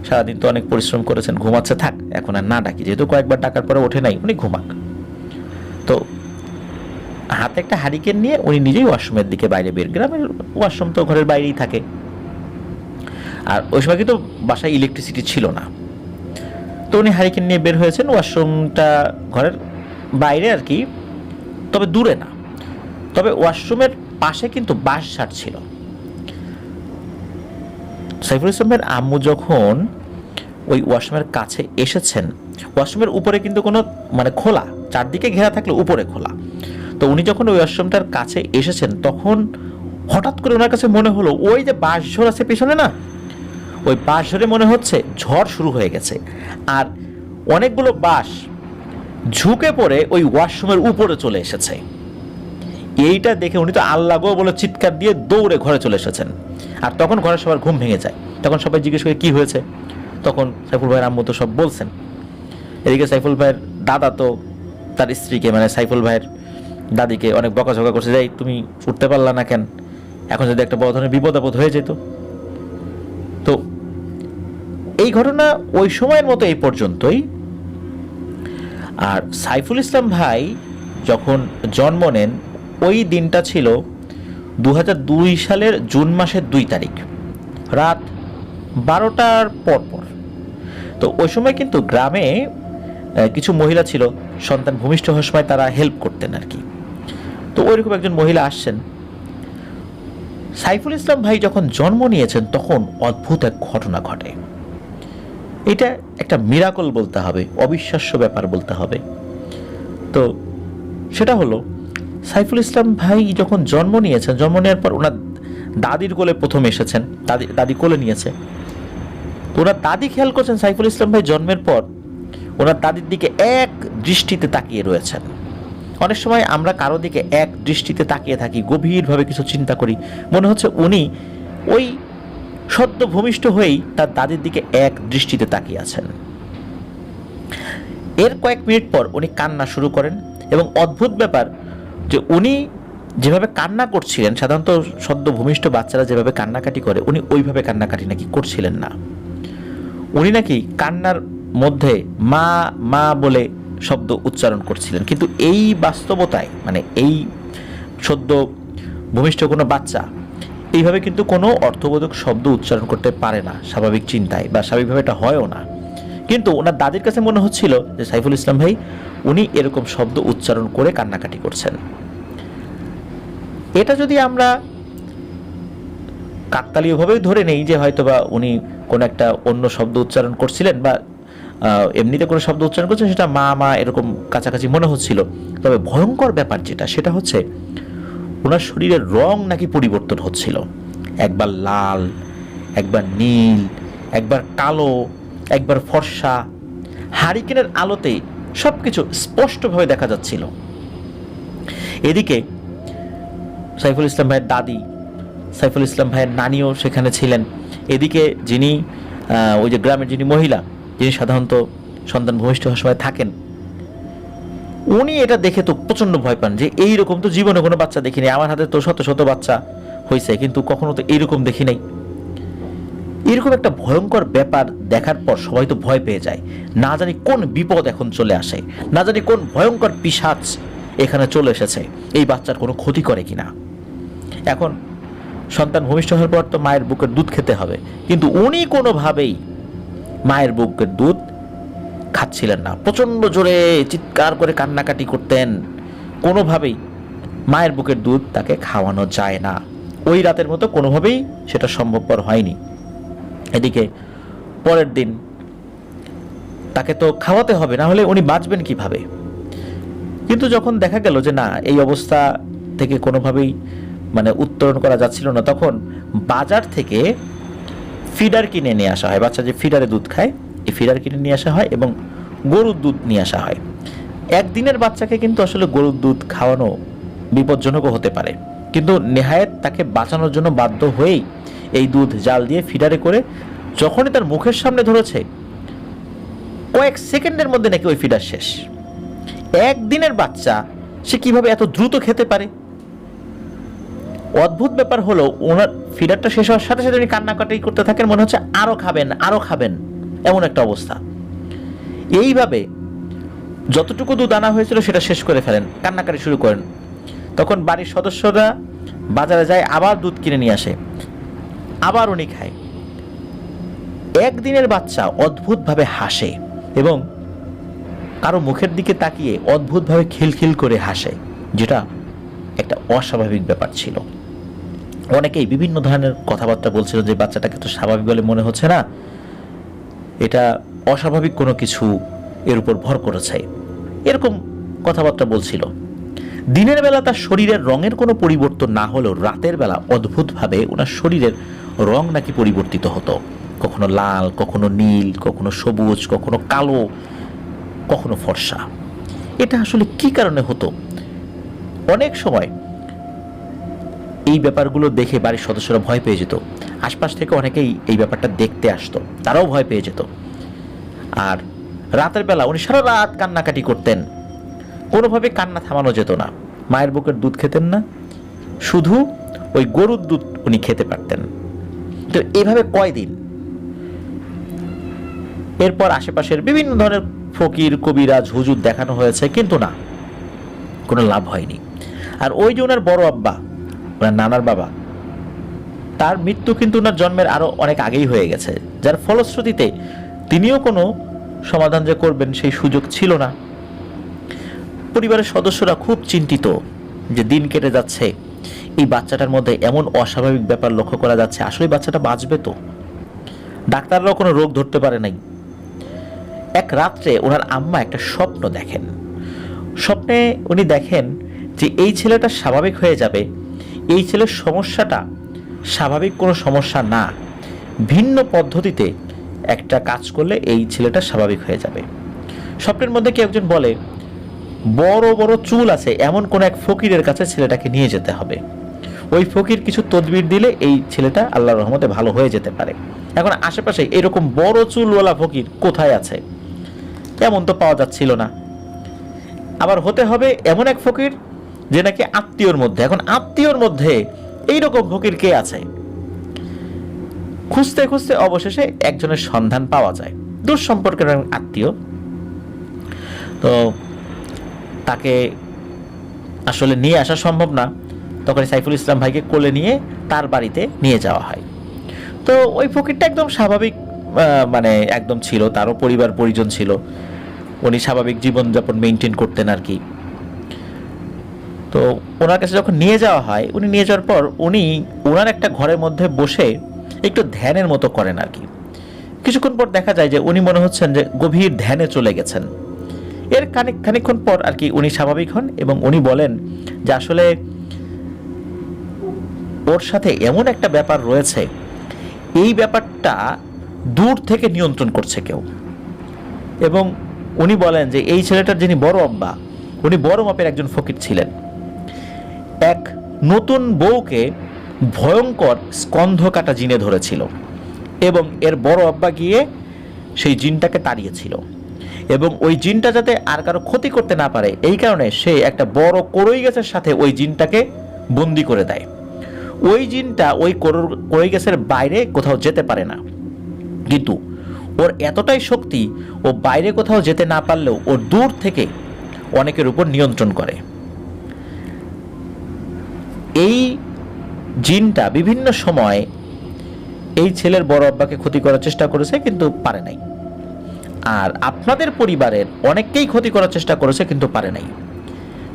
সারাদিন তো অনেক পরিশ্রম করেছেন, ঘুমাচ্ছে, থাক এখন আর না ডাকি, যেহেতু কয়েকবার ডাকার পরে ওঠে নাই, উনি ঘুমাক। তো হাতে একটা হারিকেন নিয়ে উনি নিজেই ওয়াশরুমের দিকে বাইরে বের, গ্রামের ওয়াশরুম তো ঘরের বাইরেই থাকে, আর ওই সময় কিন্তু বাসায় ইলেকট্রিসিটি ছিল না। তো উনি হারিকেন নিয়ে বের হয়েছেন, ওয়াশরুমটা ঘরের বাইরে আর কি, তবে দূরে না, তবে ওয়াশরুমের পাশে কিন্তু বাঁশঝাড় ছিল। সাইফুল ইসলামের আম্মু যখন ওই ওয়াশরুমের কাছে এসেছেন, ওয়াশরুমের উপরে কিন্তু কোনো মানে খোলা, চারদিকে ঘেরা থাকলে উপরে খোলা। তো উনি যখন ওই ওয়াশরুমটার কাছে এসেছেন তখন হঠাৎ করে ওনার কাছে মনে হলো ওই যে বাঁশঝড় আছে পেছনে না, ওই বাঁশঝড়ে মনে হচ্ছে ঝড় শুরু হয়ে গেছে, আর অনেকগুলো বাঁশ ঝুঁকে পড়ে ওই ওয়াশরুমের উপরে চলে এসেছে। এইটা দেখে উনি তো আল্লাহ গো বলে চিৎকার দিয়ে দৌড়ে ঘরে চলে এসেছেন। আর তখন ঘরের সবার ঘুম ভেঙে যায়। তখন সবাই জিজ্ঞেস করে কি হয়েছে, তখন সাইফুল ভাইয়ের আম্মু তো সব বলছেন। এদিকে সাইফুল ভাইয়ের দাদা তো তার স্ত্রীকে মানে সাইফুল ভাইয়ের দাদিকে অনেক বকাঝকা করছে, যাই তুমি উঠতে পারলা না কেন, এখন যদি একটা বড় ধরনের বিপদ আপদ হয়ে যেত। তো এই ঘটনা ওই সময়ের মতো এই পর্যন্তই। আর সাইফুল ইসলাম ভাই যখন জন্ম নেন ওই দিনটা ছিল 2002 সালের জুন মাসের 2 তারিখ, রাত 12টার পর। তো ওই সময় কিন্তু গ্রামে কিছু মহিলা ছিল, সন্তান ভূমিষ্ঠ হওয়ার সময় তারা হেল্প করতেন আর কি। তো ওইরকম একজন মহিলা আসছেন। সাইফুল ইসলাম ভাই যখন জন্ম নিয়েছেন তখন অদ্ভুত এক ঘটনা ঘটে। এটা একটা মিরাকল বলতে হবে, অবিশ্বাস্য ব্যাপার বলতে হবে। তো সেটা হলো সাইফুল ইসলাম ভাই যখন জন্ম নিয়েছেন, জন্ম নেওয়ার পর ওনার দাদির কোলে প্রথম এসেছেন, দাদি কোলে নিয়েছে। তো ওনার দাদি খেয়াল করছেন সাইফুল ইসলাম ভাই জন্মের পর ওনার দাদির দিকে এক দৃষ্টিতে তাকিয়ে রয়েছেন। অনেক সময় আমরা কারো দিকে এক দৃষ্টিতে তাকিয়ে থাকি, গভীরভাবে কিছু চিন্তা করি, মনে হচ্ছে উনি ওই সদ্য ভূমিষ্ঠ হয়েই তার দাদির দিকে এক দৃষ্টিতে তাকিয়ে আছেন। এর কয়েক মিনিট পর উনি কান্না শুরু করেন, এবং অদ্ভুত ব্যাপার যে উনি যেভাবে কান্না করছিলেন, সাধারণত সদ্য ভূমিষ্ঠ বাচ্চারা যেভাবে কান্নাকাটি করে উনি ওইভাবে কান্নাকাটি নাকি করছিলেন না। উনি নাকি কান্নার মধ্যে মা মা বলে শব্দ উচ্চারণ করছিলেন। কিন্তু এই বাস্তবতায় মানে এই সদ্য ভূমিষ্ঠ কোনো বাচ্চা এইভাবে কিন্তু কোনো অর্থবোধক শব্দ উচ্চারণ করতে পারে না স্বাভাবিক চিন্তায়, বা স্বাভাবিকভাবে এটা হয়ও না। কিন্তু ওনার দাদির কাছে মনে হচ্ছিল যে সাইফুল ইসলাম ভাই উনি এরকম শব্দ উচ্চারণ করে কান্নাকাটি করছেন। এটা যদি আমরা কাকতালীয়ভাবেই ধরে নেই যে হয়তোবা উনি কোনো একটা অন্য শব্দ উচ্চারণ করছিলেন, বা এমনিতে কোনো শব্দ উচ্চারণ করছেন, সেটা মা মা এরকম কাছাকাছি মনে হচ্ছিল। তবে ভয়ঙ্কর ব্যাপার সেটা হচ্ছে ওনার শরীরের রং নাকি পরিবর্তন হচ্ছিল। একবার লাল, একবার নীল, একবার কালো, একবার ফর্সা। হারিকেনের আলোতে সব কিছু স্পষ্টভাবে দেখা যাচ্ছিল। এদিকে সাইফুল ইসলাম ভাইয়ের দাদি, সাইফুল ইসলাম ভাইয়ের নানিও সেখানে ছিলেন। এদিকে যিনি ওই যে গ্রামের যিনি মহিলা, যিনি সাধারণত সন্তান ভূমিষ্ঠ হওয়ার সময় থাকেন, উনি এটা দেখে তো প্রচণ্ড ভয় পান যে এইরকম তো জীবনে কোনো বাচ্চা দেখিনি, আমার হাতে তো শত শত বাচ্চা হয়েছে কিন্তু কখনো তো এইরকম দেখি নাই। এরকম একটা ভয়ঙ্কর ব্যাপার দেখার পর সবাই তো ভয় পেয়ে যায়, না জানি কোন বিপদ এখন চলে আসে, না জানি কোন ভয়ঙ্কর পিশাচ এখানে চলে এসেছে, এই বাচ্চার কোনো ক্ষতি করে কিনা। এখন সন্তান ভূমিষ্ঠ হওয়ার পর তো মায়ের বুকের দুধ খেতে হবে, কিন্তু উনি কোনোভাবেই মায়ের বুকের দুধ খাচ্ছিলেন না। প্রচণ্ড জোরে চিৎকার করে কান্নাকাটি করতেন, কোনোভাবেই মায়ের বুকের দুধ তাকে খাওয়ানো যায় না। ওই রাতের মতো কোনোভাবেই সেটা সম্ভবপর হয়নি। এদিকে পরের দিন তাকে তো খাওয়াতে হবে, না হলে উনি বাঁচবেন কিভাবে। কিন্তু যখন দেখা গেল যে না, এই অবস্থা থেকে কোনোভাবেই মানে উত্তরণ করা যাচ্ছিল না, তখন বাজার থেকে ফিডার কিনে নিয়ে আসা হয়। বাচ্চা যে ফিডারে দুধ খায়, এই ফিডার কিনে নিয়ে আসা হয় এবং গরুর দুধ নিয়ে আসা হয়। একদিনের বাচ্চাকে কিন্তু আসলে গরুর দুধ খাওয়ানো বিপজ্জনকও হতে পারে, কিন্তু নেহায়েত তাকে বাঁচানোর জন্য বাধ্য হয়েই এই দুধ জাল দিয়ে ফিডারে করে যখনই তার মুখের সামনে ধরেছে, কয়েক সেকেন্ডের মধ্যে নাকি ওই ফিডার শেষ। একদিনের বাচ্চা সে কিভাবে এত দ্রুত খেতে পারে? অদ্ভুত ব্যাপার হলো ওনার ফিডারটা শেষ হওয়ার সাথে সাথে উনি কান্নাকাটি করতে থাকেন, মনে হচ্ছে আরো খাবেন আরো খাবেন, এমন একটা অবস্থা। এইভাবে যতটুকু দুধ আনা হয়েছিল সেটা শেষ করে ফেলেন, কান্নাকাটি শুরু করেন। তখন বাড়ির সদস্যরা বাজারে যায়, আবার দুধ কিনে নিয়ে আসে, আবার উনি খায়। একদিনের বাচ্চা অদ্ভুতভাবে হাসে এবং কারো মুখের দিকে তাকিয়ে অদ্ভুতভাবে খিলখিল করে হাসে, যেটা একটা অস্বাভাবিক ব্যাপার ছিল। অনেকেই বিভিন্ন ধরনের কথাবার্তা বলছিল যে বাচ্চাটাকে তো স্বাভাবিক বলে মনে হচ্ছে না, এটা অস্বাভাবিক কোনো কিছু এর উপর ভর করেছে, এরকম কথাবার্তা বলছিল। দিনের বেলা তার শরীরের রঙের কোনো পরিবর্তন না হলেও রাতের বেলা অদ্ভুতভাবে ওনার শরীরের রং নাকি পরিবর্তিত হতো, কখনো লাল, কখনো নীল, কখনো সবুজ, কখনো কালো, কখনো ফর্সা। এটা আসলে কি কারণে হতো? অনেক সময় এই ব্যাপারগুলো দেখে বাড়ির সদস্যরা ভয় পেয়ে যেত, আশপাশ থেকে অনেকেই এই ব্যাপারটা দেখতে আসতো, তারাও ভয় পেয়ে যেত। আর রাতের বেলা উনি সারা রাত কান্নাকাটি করতেন, কোনোভাবে কান্না থামানো যেত না। মায়ের বুকের দুধ খেতেন না, শুধু ওই গরুর দুধ উনি খেতে পারতেন। তো এইভাবে কয়দিন, এরপর আশেপাশের বিভিন্ন ধরনের ফকির, কবিরাজ, হুজুর দেখানো হয়েছে, কিন্তু না, কোনো লাভ হয়নি। আর ওই যে ওনার বড় আব্বা, ওনার নানার বাবা, তার মৃত্যু কিন্তু ওনার জন্মের আরো অনেক আগেই হয়ে গেছে, যার ফলশ্রুতিতে তিনিও কোনো সমাধান যে করবেন সেই সুযোগ ছিল না। পরিবারের সদস্যরা খুব চিন্তিত যে দিন কেটে যাচ্ছে, এই বাচ্চাটার মধ্যে এমন অস্বাভাবিক ব্যাপার লক্ষ্য করা যাচ্ছে, আসলে বাচ্চাটা বাঁচবে তো? ডাক্তাররাও কোনো রোগ ধরতে পারে নাই। এক রাত্রে ওনার আম্মা একটা স্বপ্ন দেখেন। স্বপ্নে উনি দেখেন যে এই ছেলেটা স্বাভাবিক হয়ে যাবে, এই ছেলের সমস্যাটা স্বাভাবিক কোনো সমস্যা না, ভিন্ন পদ্ধতিতে একটা কাজ করলে এই ছেলেটা স্বাভাবিক হয়ে যাবে। স্বপ্নের মধ্যে কেউ একজন বলে বড় বড় চুল আছে এমন কোন এক ফকিরের কাছে ছেলেটাকে নিয়ে যেতে হবে, ওই ফকির কিছু তদবির দিলে এই ছেলেটা আল্লাহর রহমতে ভালো হয়ে যেতে পারে। এখন আশেপাশে এরকম বড় চুলওয়ালা ফকির কোথায় আছে? এমন তো পাওয়া যাচ্ছিল না। আবার হতে হবে এমন এক ফকির যে নাকি আত্মীয়র মধ্যে। এখন আত্মীয়র মধ্যে এইরকম ফকির কে আছে? খুঁজতে খুঁজতে অবশেষে একজনের সন্ধান পাওয়া যায়, দূর সম্পর্কের আত্মীয়। তো তাকে আসলে নিয়ে আসা সম্ভব না, তখন সাইফুল ইসলাম ভাইকে কোলে নিয়ে তার বাড়িতে নিয়ে যাওয়া হয়। তো ওই ফকিরটা একদম স্বাভাবিক, মানে একদম ছিল, তারও পরিবার পরিজন ছিল, উনি স্বাভাবিক জীবনযাপন মেনটেন করতেন আর কি। তো ওনার কাছে যখন নিয়ে যাওয়া হয়, উনি নিয়ে যাওয়ার পর উনি ওনার একটা ঘরের মধ্যে বসে একটু ধ্যানের মতো করেন আর কি। কিছুক্ষণ পর দেখা যায় যে উনি মনে হচ্ছেন যে গভীর ধ্যানে চলে গেছেন। এর খানিকক্ষণ পর আর কি উনি স্বাভাবিক হন এবং উনি বলেন যে আসলে ওর সাথে এমন একটা ব্যাপার রয়েছে, এই ব্যাপারটা দূর থেকে নিয়ন্ত্রণ করছে কেউ। এবং উনি বলেন যে এই ছেলেটার যিনি বড় আব্বা, উনি বড় মাপের একজন ফকির ছিলেন। এক নতুন বউকে ভয়ঙ্কর স্কন্ধ কাটা জিনে ধরেছিল এবং এর বড় আব্বা গিয়ে সেই জিনটাকে তাড়িয়েছিল এবং ওই জিনটা যাতে আর কারো ক্ষতি করতে না পারে এই কারণে সে একটা বড় কড়ই গাছের সাথে ওই জিনটাকে বন্দি করে দেয়। ওই জিনটা ওই কড়ই গাছের বাইরে কোথাও যেতে পারে না, কিন্তু ওর এতটাই শক্তি ও বাইরে কোথাও যেতে না পারলেও ও দূর থেকে অনেকের উপর নিয়ন্ত্রণ করে। এই জিনটা বিভিন্ন সময় এই ছেলের বড় আব্বাকে ক্ষতি করার চেষ্টা করেছে কিন্তু পারে নাই, আর আপনাদের পরিবারের অনেককেই ক্ষতি করার চেষ্টা করেছে কিন্তু পারে নাই।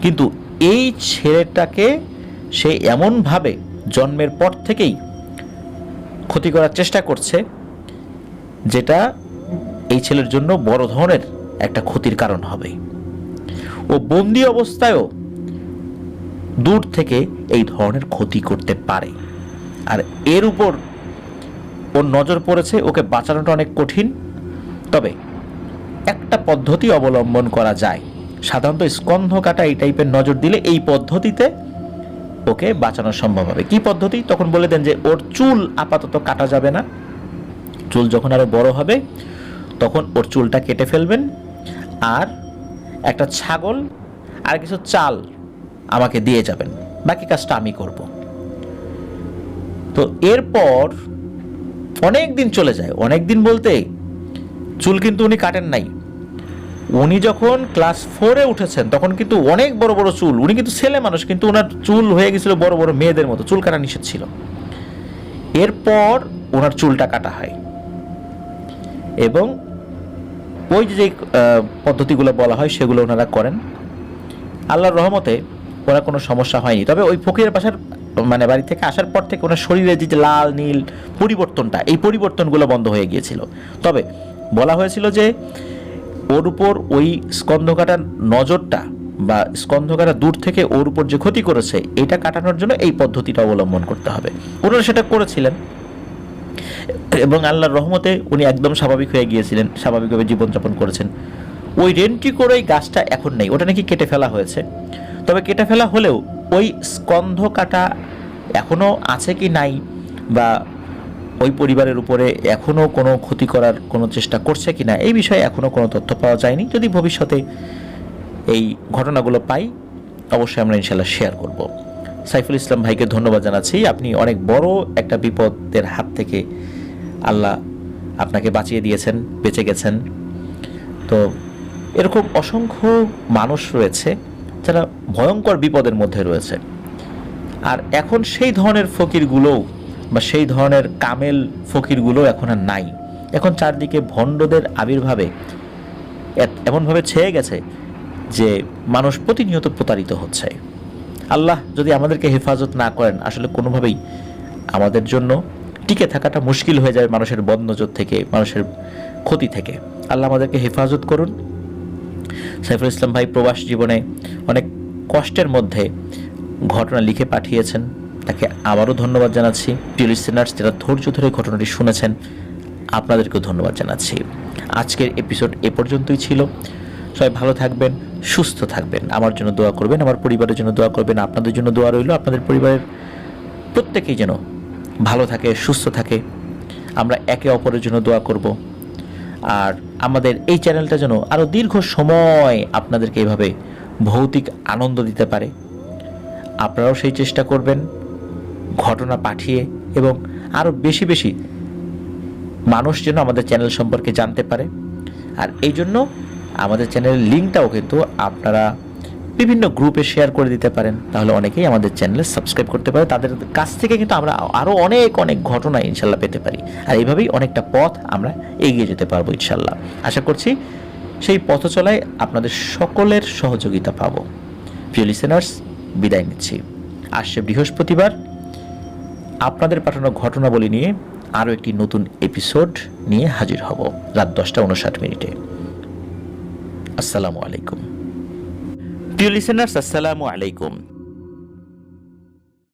কিন্তু এই ছেলেটাকে সে এমনভাবে জন্মের পর থেকেই ক্ষতি করার চেষ্টা করছে যেটা এই ছেলের জন্য বড় ধরনের একটা ক্ষতির কারণ হবে। ও বন্দি অবস্থায়ও দূর থেকে এই ধরনের ক্ষতি করতে পারে, আর এর উপর ওর নজর পড়েছে, ওকে বাঁচানোটা অনেক কঠিন। তবে একটা পদ্ধতি অবলম্বন করা যায়, সাধারণত স্কন্ধ কাটা এই টাইপের নজর দিলে এই পদ্ধতিতে ওকে বাঁচানো সম্ভব হবে। কি পদ্ধতি? তখন বলে দেন যে ওর চুল আপাতত কাটা যাবে না, চুল যখন আরো বড় হবে তখন ওর চুলটা কেটে ফেলবেন, আর একটা ছাগল আর কিছু চাল আমাকে দিয়ে যাবেন, বাকি কাজটা আমি করব। তো এরপর অনেক দিন চলে যায়, অনেক দিন বলতে চুল কিন্তু উনি কাটেন নাই। উনি যখন ক্লাস 4-এ উঠেছেন তখন কিন্তু অনেক বড় বড় চুল, উনি কিন্তু ছেলে মানুষ কিন্তু ওনার চুল হয়ে গেছিল বড় বড় মেয়েদের মতো, চুল কাটা নিষেধ ছিল। এরপর ওনার চুলটা কাটা হয় এবং ওই যে পদ্ধতিগুলো বলা হয় সেগুলো ওনারা করেন। আল্লাহর রহমতে ওনার কোনো সমস্যা হয়নি। তবে ওই ফকিরের বাসার মানে বাড়ি থেকে আসার পর থেকে ওনার শরীরে যে লাল নীল পরিবর্তনটা, এই পরিবর্তনগুলো বন্ধ হয়ে গিয়েছিল। তবে বলা হয়েছিল যে ওর উপর ওই স্কন্ধকাটার নজরটা বা স্কন্ধকাটা দূর থেকে ওর উপর যে ক্ষতি করেছে এটা কাটানোর জন্য এই পদ্ধতিটা অবলম্বন করতে হবে। ওনারা সেটা করেছিলেন এবং আল্লাহর রহমতে উনি একদম স্বাভাবিক হয়ে গিয়েছিলেন, স্বাভাবিকভাবে জীবনযাপন করেছেন। ওই রেন্ট্রি করে ওই গাছটা এখন নেই, ওটা নাকি কেটে ফেলা হয়েছে। তবে কেটে ফেলা হলেও ওই স্কন্ধ কাটা এখনও আছে কি নাই, বা ওই পরিবারের উপরে এখনও কোনো ক্ষতি করার কোনো চেষ্টা করছে কি না, এই বিষয়ে এখনও কোনো তথ্য পাওয়া যায়নি। যদি ভবিষ্যতে এই ঘটনাগুলো পাই অবশ্যই আমরা ইনশাল্লাহ শেয়ার করব। সাইফুল ইসলাম ভাইকে ধন্যবাদ জানাচ্ছি। আপনি অনেক বড় একটা বিপদের হাত থেকে আল্লাহ আপনাকে বাঁচিয়ে দিয়েছেন, বেঁচে গেছেন। তো এরকম অসংখ্য মানুষ রয়েছে যারা ভয়ঙ্কর বিপদের মধ্যে রয়েছে, আর এখন সেই ধরনের ফকিরগুলোও বা সেই ধরনের কামেল ফকিরগুলো এখন আর নাই। এখন চারদিকে ভণ্ডদের আবির্ভাবে এমনভাবে ছেয়ে গেছে যে মানুষ প্রতিনিয়ত প্রতারিত হচ্ছে। আল্লাহ যদি আমাদেরকে হেফাজত না করেন, আসলে কোনোভাবেই আমাদের জন্য টিকে থাকাটা মুশকিল হয়ে যায় মানুষের বদনজর থেকে, মানুষের ক্ষতি থেকে। আল্লাহ আমাদেরকে হেফাজত করুন। সাইফুল ইসলাম ভাই প্রবাস জীবনে অনেক কষ্টের মধ্যে ঘটনা লিখে পাঠিয়েছেন, তাকে আবারও ধন্যবাদ জানাচ্ছি। প্রিয় লিসেনার্স, যারা ধৈর্য ধরে ঘটনাটি শুনেছেন আপনাদেরকেও ধন্যবাদ জানাচ্ছি। আজকের এপিসোড এ পর্যন্তই ছিল। সবাই ভালো থাকবেন, সুস্থ থাকবেন, আমার জন্য দোয়া করবেন, আমার পরিবারের জন্য দোয়া করবেন, আপনাদের জন্য দোয়া রইল। আপনাদের পরিবারের প্রত্যেকেই যেন ভালো থাকে, সুস্থ থাকে। আমরা একে অপরের জন্য দোয়া করব। আর আমাদের এই চ্যানেলটা যেন আরও দীর্ঘ সময় আপনাদেরকে এভাবে ভৌতিক আনন্দ দিতে পারে। আপনারাও সেই চেষ্টা করবেন ঘটনা পাঠিয়ে, এবং আরও বেশি বেশি মানুষ যেন আমাদের চ্যানেল সম্পর্কে জানতে পারে। আর এই জন্য আমাদের চ্যানেলের লিঙ্কটাও কিন্তু আপনারা বিভিন্ন গ্রুপে শেয়ার করে দিতে পারেন, তাহলে অনেকেই আমাদের চ্যানেলে সাবস্ক্রাইব করতে পারে। তাদের কাছ থেকে কিন্তু আমরা আরও অনেক অনেক ঘটনা ইনশাল্লাহ পেতে পারি, আর এইভাবেই অনেকটা পথ আমরা এগিয়ে যেতে পারবো ইনশাল্লাহ। আশা করছি সেই পথ চলায় আপনাদের সকলের সহযোগিতা পাবো। প্রিয় লিসেনার্স, বিদায় নিচ্ছি। আসছে বৃহস্পতিবার আপনাদের পাঠানো ঘটনাবলী নিয়ে আরও একটি নতুন এপিসোড নিয়ে হাজির হব রাত 10:59। আসসালামু আলাইকুম। প্রিয় লিসেনার্স, আসসালামু আলাইকুম।